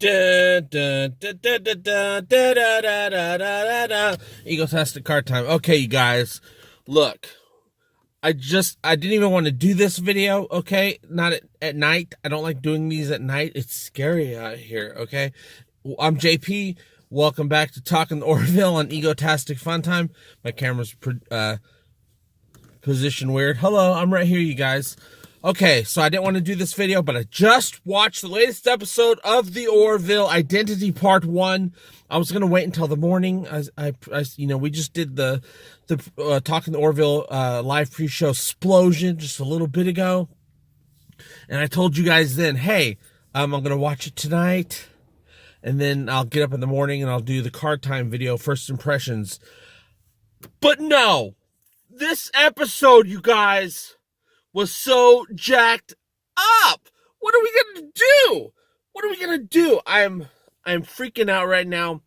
Egotastic card time. Okay, you guys, look, I didn't even want to do this video, okay? Not at night. I don't like doing these at night. It's scary out here, okay? I'm JP. Welcome back to Talking The Orville on Egotastic FunTime. My camera's position weird. Hello, I'm right here, you guys. Okay, so I didn't want to do this video, but I just watched the latest episode of The Orville Identity Part 1. I was going to wait until the morning. We just did the Talking The Orville live pre-show explosion just a little bit ago. And I told you guys then, hey, I'm going to watch it tonight. And then I'll get up in the morning and I'll do the card time video, first impressions. But no, this episode, you guys, was so jacked up. What are we gonna do? What are we gonna do? I'm freaking out right now.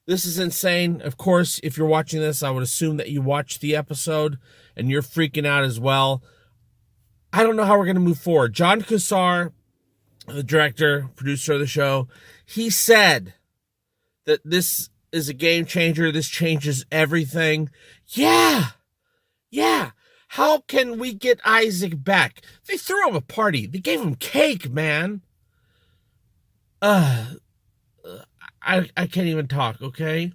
This is insane. Of course, if you're watching this, I would assume that you watched the episode and you're freaking out as well. I don't know how we're gonna move forward. John Cassar, the director, producer of the show, he said that this is a game changer. This changes everything. Yeah. How can we get Isaac back? They threw him a party. They gave him cake, man. I can't even talk, okay?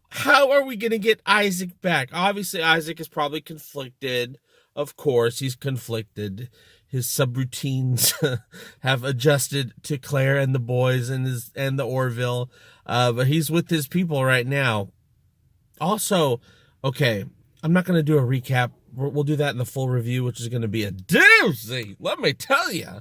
How are we going to get Isaac back? Obviously, Isaac is probably conflicted. Of course, he's conflicted. His subroutines have adjusted to Claire and the boys and the Orville. But he's with his people right now. Also, okay, I'm not going to do a recap. We'll do that in the full review, which is going to be a doozy, let me tell you.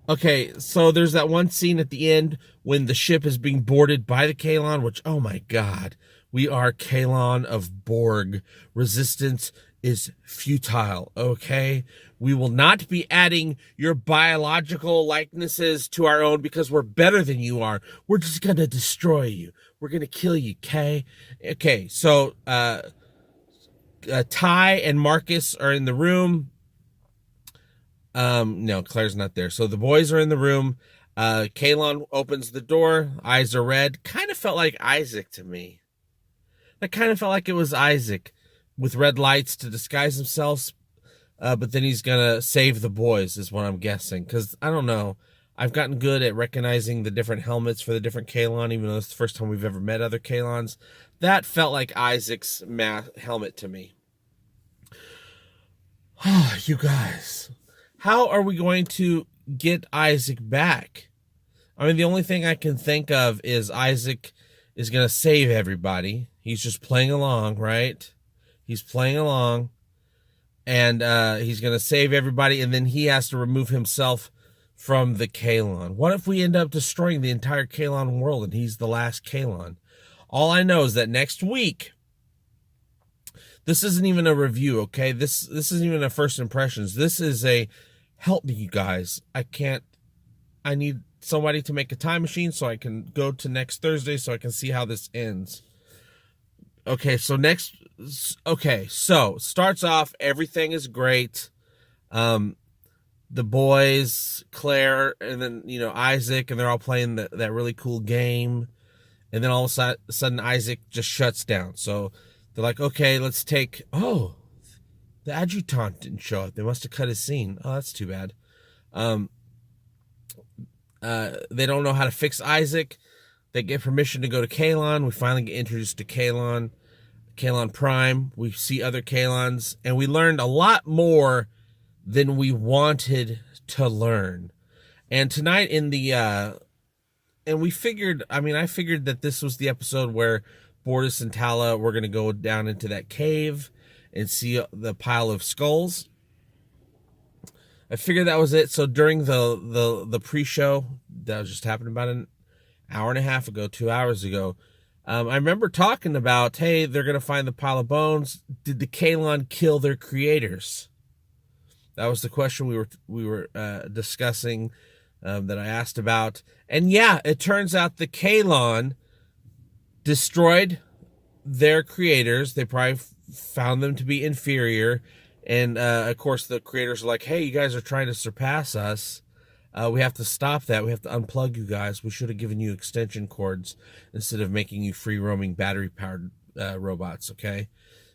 Okay, so there's that one scene at the end when the ship is being boarded by the Kaylon, which, oh my God, we are Kaylon of Borg. Resistance is futile, okay? We will not be adding your biological likenesses to our own because we're better than you are. We're just going to destroy you. We're going to kill you, okay? Okay, so Ty and Marcus are in the room. No, Claire's not there. So the boys are in the room. Kaylon opens the door. Eyes are red. Kind of felt like Isaac to me. That kind of felt like it was Isaac with red lights to disguise himself. But then he's going to save the boys is what I'm guessing. Because, I don't know. I've gotten good at recognizing the different helmets for the different Kaylon, even though it's the first time we've ever met other Kaylons. That felt like Isaac's helmet to me. You guys, how are we going to get Isaac back? I mean, the only thing I can think of is Isaac is going to save everybody. He's just playing along, right? He's playing along. And he's going to save everybody, and then he has to remove himself from the Kaylon. What if we end up destroying the entire Kaylon world and he's the last Kaylon? All I know is that next week, this isn't even a review, okay? This isn't even a first impressions. This is a help me, you guys. I need somebody to make a time machine so I can go to next Thursday so I can see how this ends. Okay, so starts off, everything is great. The boys, Claire, and then, Isaac, and they're all playing that really cool game. And then all of a sudden, Isaac just shuts down. So they're like, okay, let's take, the adjutant didn't show up. They must have cut his scene. Oh, that's too bad. They don't know how to fix Isaac. They get permission to go to Kaylon. We finally get introduced to Kaylon Prime. We see other Kaylons, and we learned a lot more than we wanted to learn. And tonight in the, and I figured that this was the episode where Bortus and Tala were going to go down into that cave and see the pile of skulls. I figured that was it. So during the pre-show, that was just happened about an hour and a half ago, 2 hours ago, I remember talking about, hey, they're going to find the pile of bones. Did the Kaylon kill their creators? That was the question we were discussing, that I asked about. And yeah, it turns out the Kaylon destroyed their creators. They probably found them to be inferior. And, of course, the creators are like, hey, you guys are trying to surpass us. We have to stop that. We have to unplug you guys. We should have given you extension cords instead of making you free roaming battery powered robots. Okay,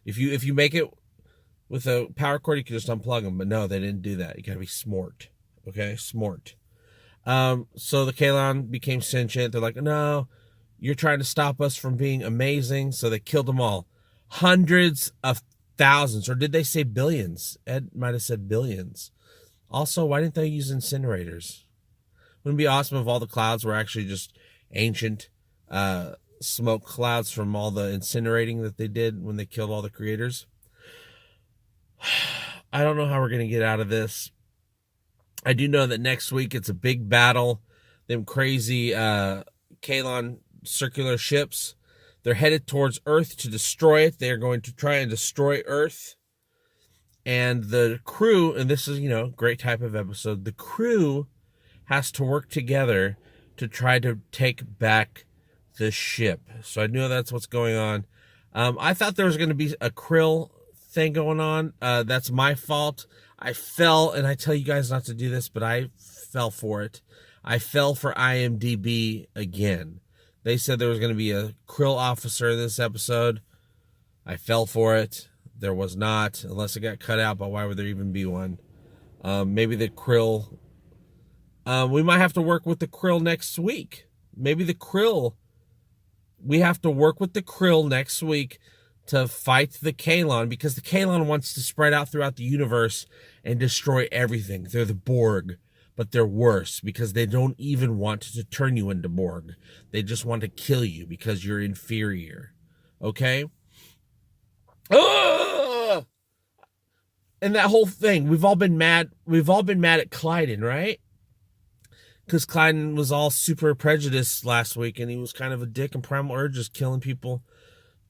if you make it with a power cord, you can just unplug them. But no, they didn't do that. You gotta be smart. Okay, smart. So the Kaylon became sentient. They're like, no, you're trying to stop us from being amazing. So they killed them all. Hundreds of thousands, or did they say billions? Ed might have said billions. Also, why didn't they use incinerators? Wouldn't it be awesome if all the clouds were actually just ancient smoke clouds from all the incinerating that they did when they killed all the creators? I don't know how we're going to get out of this. I do know that next week it's a big battle. Them crazy Kaylon circular ships. They're headed towards Earth to destroy it. They're going to try and destroy Earth. And the crew, and this is, great type of episode, the crew has to work together to try to take back the ship. So I know that's what's going on. I thought there was going to be a krill thing going on. That's my fault. I fell, and I tell you guys not to do this, but I fell for it. I fell for IMDb again. They said there was going to be a krill officer in this episode. I fell for it. There was not, unless it got cut out, but why would there even be one? Maybe the krill. We might have to work with the krill next week. Maybe the krill. We have to work with the krill next week to fight the Kaylon, because the Kaylon wants to spread out throughout the universe and destroy everything. They're the Borg, but they're worse because they don't even want to turn you into Borg. They just want to kill you because you're inferior. Okay? Ugh! And that whole thing, we've all been mad at Clyden, right? Because Clyden was all super prejudiced last week, and he was kind of a dick and primal urge, just killing people,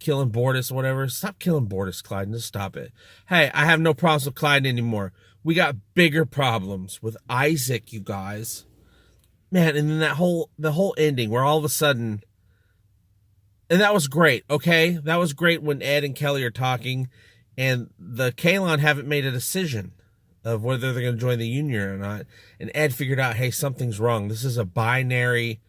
killing Bortus, whatever. Stop killing Bortus, Clyden. Just stop it. Hey, I have no problems with Clyden anymore. We got bigger problems with Isaac, you guys. Man, and then the whole ending where all of a sudden, and that was great, okay? That was great when Ed and Kelly are talking, and the Kaylon haven't made a decision of whether they're going to join the Union or not. And Ed figured out, hey, something's wrong. This is a binary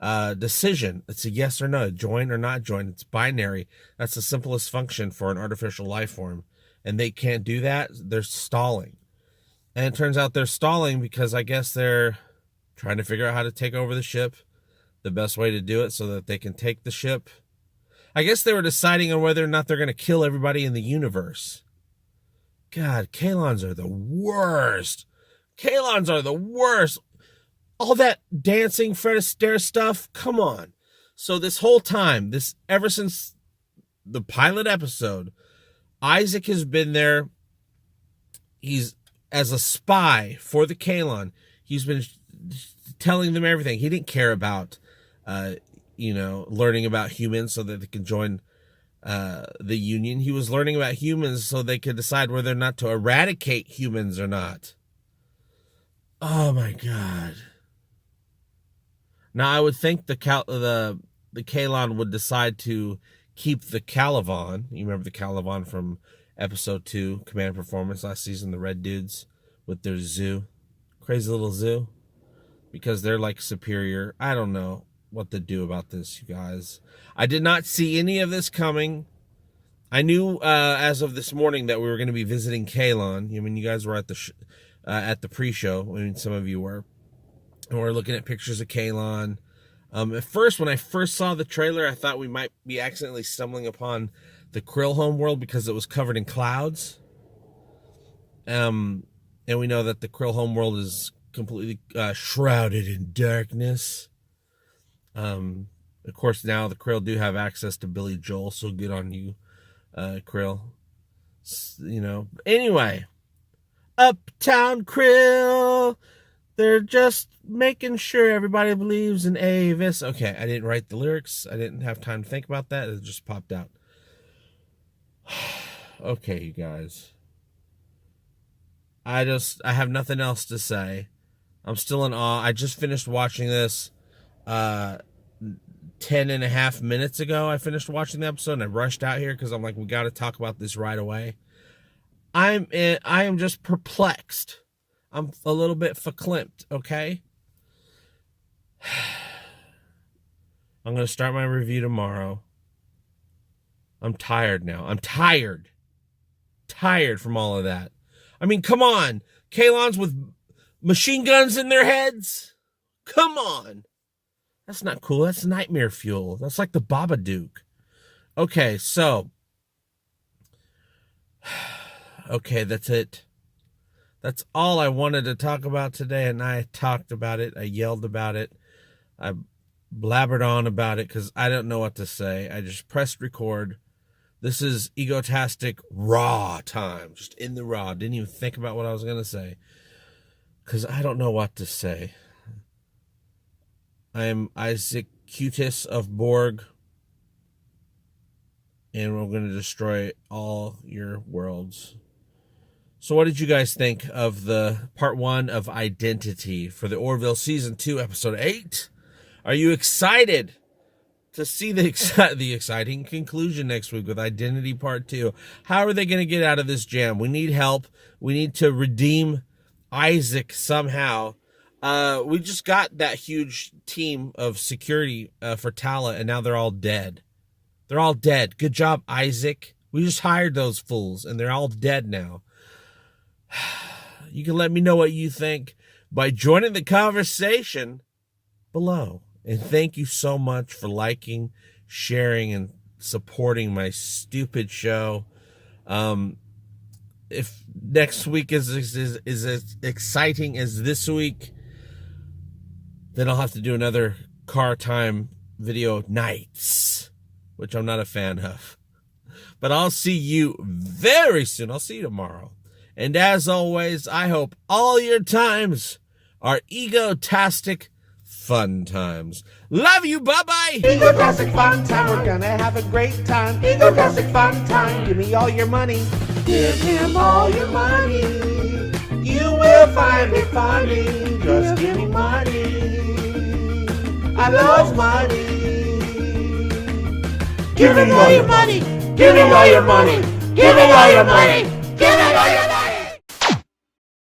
decision. It's a yes or no, join or not join. It's binary. That's the simplest function for an artificial life form. And they can't do that. They're stalling. And it turns out they're stalling because I guess they're trying to figure out how to take over the ship, the best way to do it so that they can take the ship. I guess they were deciding on whether or not they're going to kill everybody in the universe. God, Kaylons are the worst. Kaylons are the worst. All that dancing Fred Astaire stuff, come on. So this whole time, ever since the pilot episode, Isaac has been there. He's as a spy for the Kaylon. He's been telling them everything. He didn't care about, learning about humans so that they can join the Union. He was learning about humans so they could decide whether or not to eradicate humans or not. Oh my God. Now I would think the Kaylon would decide to keep the Caliban. You remember the Caliban from episode 2, Command Performance last season, the red dudes with their zoo. Crazy little zoo. Because they're like superior. I don't know what to do about this, you guys. I did not see any of this coming. I knew as of this morning that we were going to be visiting Kaylon. I mean, you guys were at the pre-show. I mean, some of you were. And we're looking at pictures of Kaylon. At first, when I first saw the trailer, I thought we might be accidentally stumbling upon the Krill homeworld because it was covered in clouds. And we know that the Krill homeworld is completely shrouded in darkness. Of course, now the Krill do have access to Billy Joel, so good on you, Krill. Anyway, Uptown Krill. They're just making sure everybody believes in Avis. Okay, I didn't write the lyrics. I didn't have time to think about that. It just popped out. Okay, you guys. I have nothing else to say. I'm still in awe. I just finished watching this 10.5 minutes ago. I finished watching the episode and I rushed out here because I'm like, we got to talk about this right away. I am just perplexed. I'm a little bit verklempt, okay? I'm going to start my review tomorrow. I'm tired now. I'm tired. Tired from all of that. I mean, come on. Kaylons with machine guns in their heads? Come on. That's not cool. That's nightmare fuel. That's like the Babadook. Okay, so. Okay, that's it. That's all I wanted to talk about today, and I talked about it. I yelled about it. I blabbered on about it because I don't know what to say. I just pressed record. This is Egotastic raw time. Just in the raw. Didn't even think about what I was going to say because I don't know what to say. I am Isaac Cutis of Borg, and we're going to destroy all your worlds. So what did you guys think of the part 1 of Identity for the Orville season 2 episode 8? Are you excited to see the exciting conclusion next week with Identity part 2? How are they going to get out of this jam? We need help. We need to redeem Isaac somehow. We just got that huge team of security for Tala, and now they're all dead. They're all dead. Good job, Isaac. We just hired those fools, and they're all dead now. You can let me know what you think by joining the conversation below. And thank you so much for liking, sharing, and supporting my stupid show. If next week is as exciting as this week, then I'll have to do another car time video nights, which I'm not a fan of. But I'll see you very soon. I'll see you tomorrow. And as always, I hope all your times are egotastic fun times. Love you, bye-bye! Egotastic fun time, we're gonna have a great time. Egotastic fun time, give me all your money. Give him all your money. You will find it funny. Just give me money. I love money. Give me all your money. Give me all your money. Give me all your money. Give me all your money.